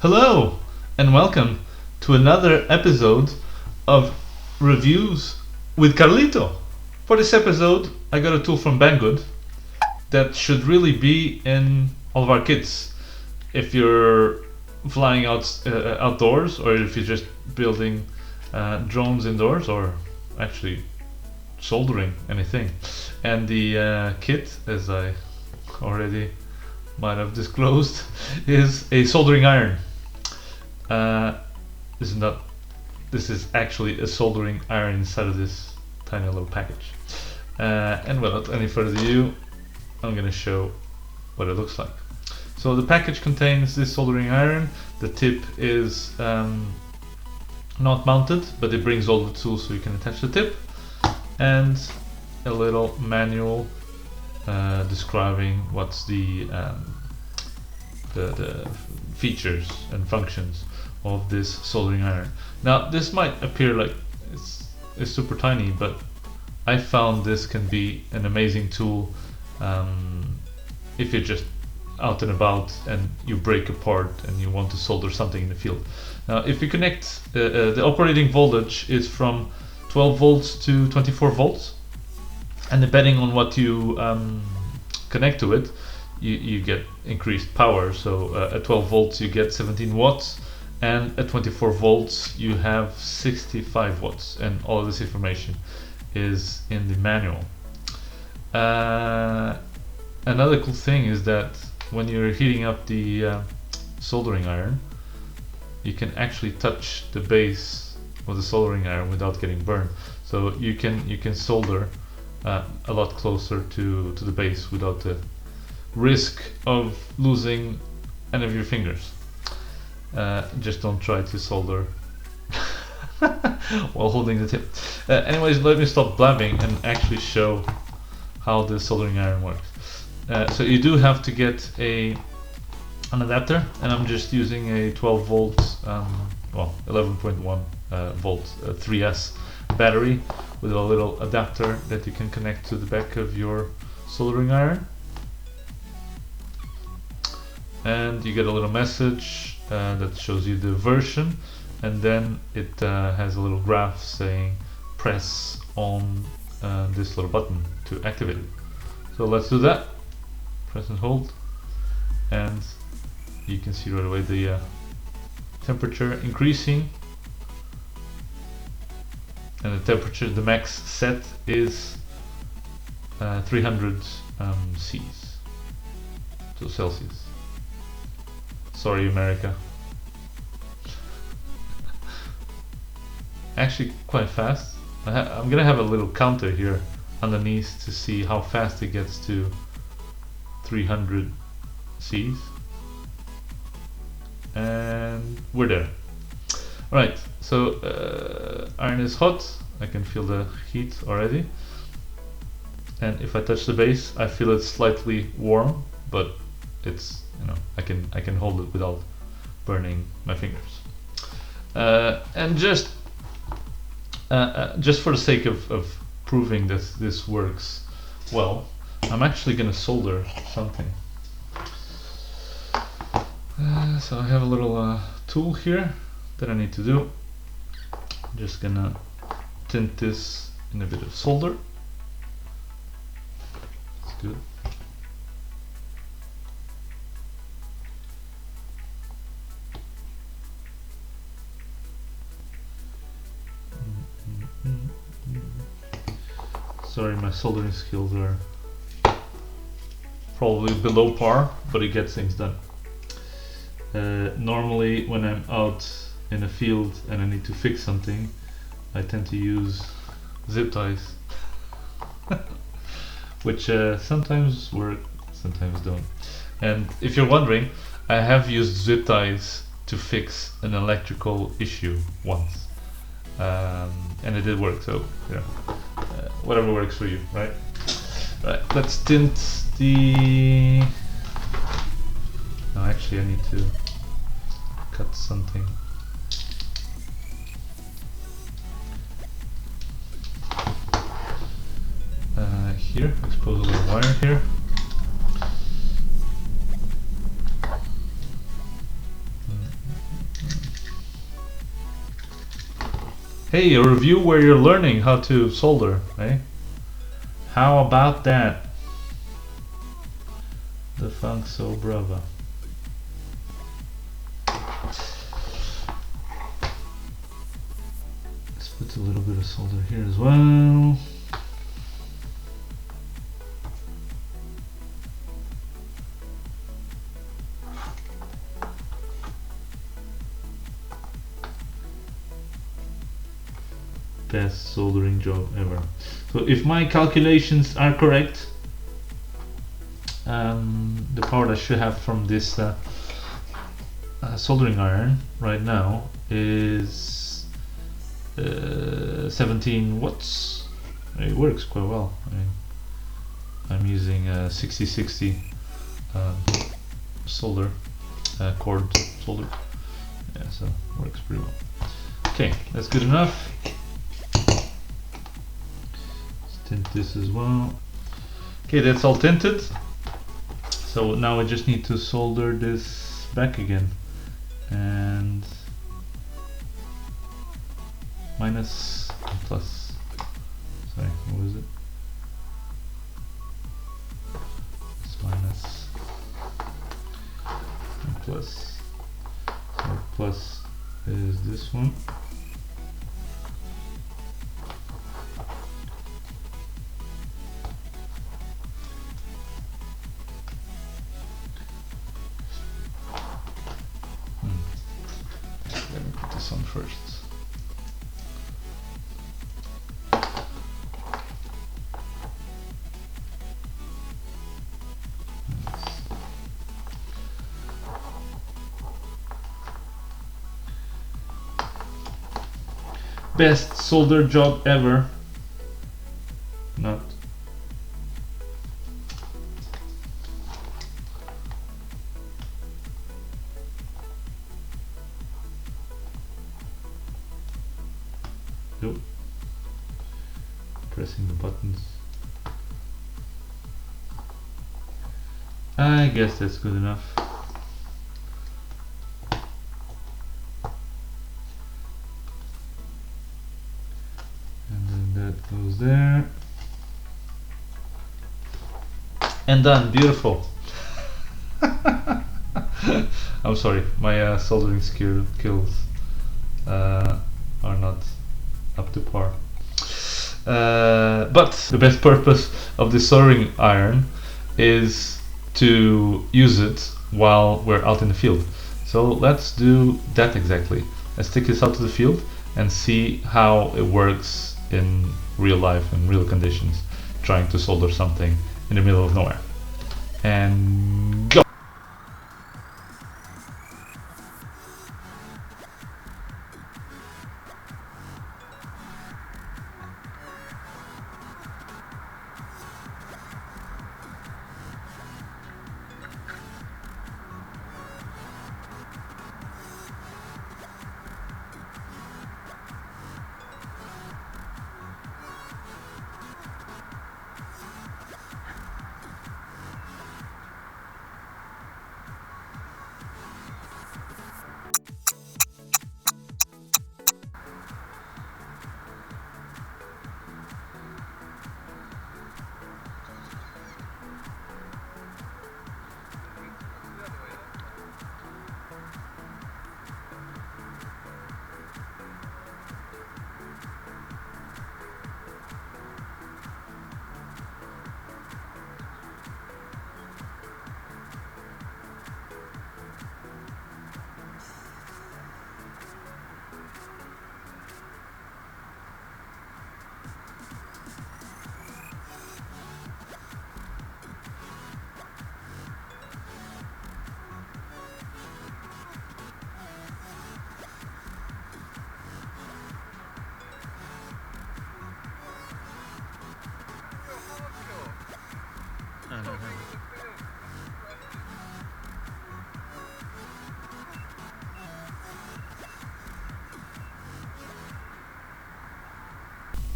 Hello and welcome to another episode of Reviews with Carlito. For this episode, I got a tool from Banggood that should really be in all of our kits. If you're flying outdoors, or if you're just building drones indoors, or actually soldering anything. And the kit, as I already might have disclosed, is a soldering iron. This is actually a soldering iron inside of this tiny little package. And without any further ado, I'm going to show what it looks like. So the package contains this soldering iron. The tip is not mounted, but it brings all the tools so you can attach the tip, and a little manual describing what's the features and functions of this soldering iron. Now this might appear like it's super tiny, but I found this can be an amazing tool if you're just out and about and you break apart and you want to solder something in the field. Now if you connect, the operating voltage is from 12 volts to 24 volts, and depending on what you connect to it, you get increased power. So at 12 volts you get 17 watts, and at 24 volts you have 65 watts, and all of this information is in the manual. Another cool thing is that when you're heating up the soldering iron, you can actually touch the base of the soldering iron without getting burned. So you can solder a lot closer to the base without the risk of losing any of your fingers. Just don't try to solder while holding the tip. Anyways, let me stop blabbing and actually show how the soldering iron works. So you do have to get an adapter, and I'm just using a 12 volt, 11.1 volt 3S battery with a little adapter that you can connect to the back of your soldering iron. And you get a little message that shows you the version, and then it has a little graph saying press on this little button to activate it. So let's do that. Press and hold, and you can see right away the temperature increasing, and the temperature, the max set is 300 C's, so Celsius. Sorry, America. Actually quite fast. I'm gonna have a little counter here underneath to see how fast it gets to 300 C's, and we're there. Alright, so iron is hot. I can feel the heat already, and if I touch the base I feel it's slightly warm, but it's, you know, I can hold it without burning my fingers. And just for the sake of proving that this works well, I'm actually gonna solder something. So I have a little tool here that I need to do. I'm just gonna tint this in a bit of solder. That's good. Sorry, my soldering skills are probably below par, but it gets things done. Normally when I'm out in a field and I need to fix something, I tend to use zip ties, which sometimes work, sometimes don't. And if you're wondering, I have used zip ties to fix an electrical issue once, and it did work, so you know, whatever works for you, right? Right, let's tint the... No, actually I need to cut something. Here, expose a little wire here. Hey, a review where you're learning how to solder, eh? How about that? The funk so brava. Let's put a little bit of solder here as well. Best soldering job ever. So if my calculations are correct, the power I should have from this soldering iron right now is 17 watts. It works quite well. I mean, I'm using a 6060 solder cord solder. Yeah, so it works pretty well. Okay, that's good enough. Tint this as well. Okay, that's all tinted. So now we just need to solder this back again. And minus and plus. Sorry, what was it? It's minus and plus. So plus is this one. Let me put this on first. Best solder job ever. Not. Nope. Pressing the buttons. I guess that's good enough. And then that goes there. And done. Beautiful. I'm sorry, my soldering skills are not up to par. But the best purpose of this soldering iron is to use it while we're out in the field. So let's do that exactly. Let's take this out to the field and see how it works in real life, in real conditions, trying to solder something in the middle of nowhere. And go!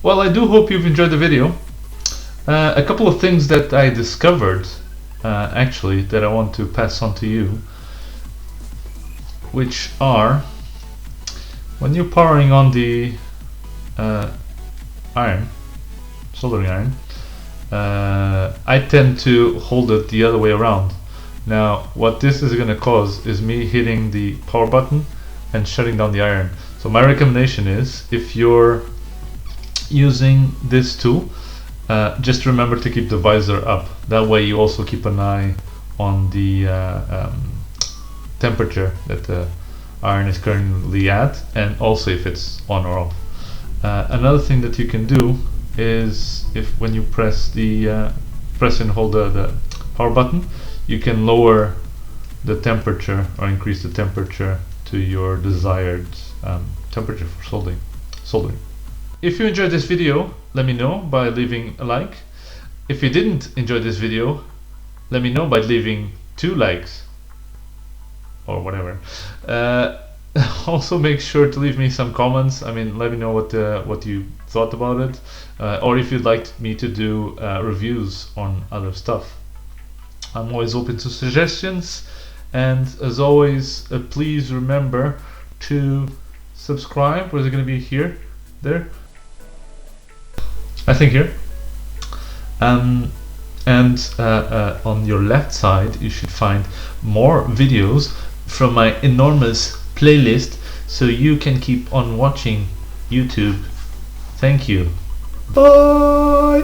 Well, I do hope you've enjoyed the video. A couple of things that I discovered actually that I want to pass on to you, which are when you're powering on the iron, soldering iron, I tend to hold it the other way around. Now what this is going to cause is me hitting the power button and shutting down the iron. So my recommendation is, if you're using this tool, just remember to keep the visor up. That way you also keep an eye on the temperature that the iron is currently at, and also if it's on or off. Another thing that you can do is, if when you press and hold the power button, you can lower the temperature or increase the temperature to your desired temperature for soldering. If you enjoyed this video, let me know by leaving a like. If you didn't enjoy this video, let me know by leaving 2 likes or whatever. Also make sure to leave me some comments. I mean, let me know what you thought about it, or if you'd like me to do reviews on other stuff. I'm always open to suggestions, and as always, please remember to subscribe. Where's it going to be? Here, there, I think here. And on your left side you should find more videos from my enormous playlist, so you can keep on watching YouTube. Thank you. Bye.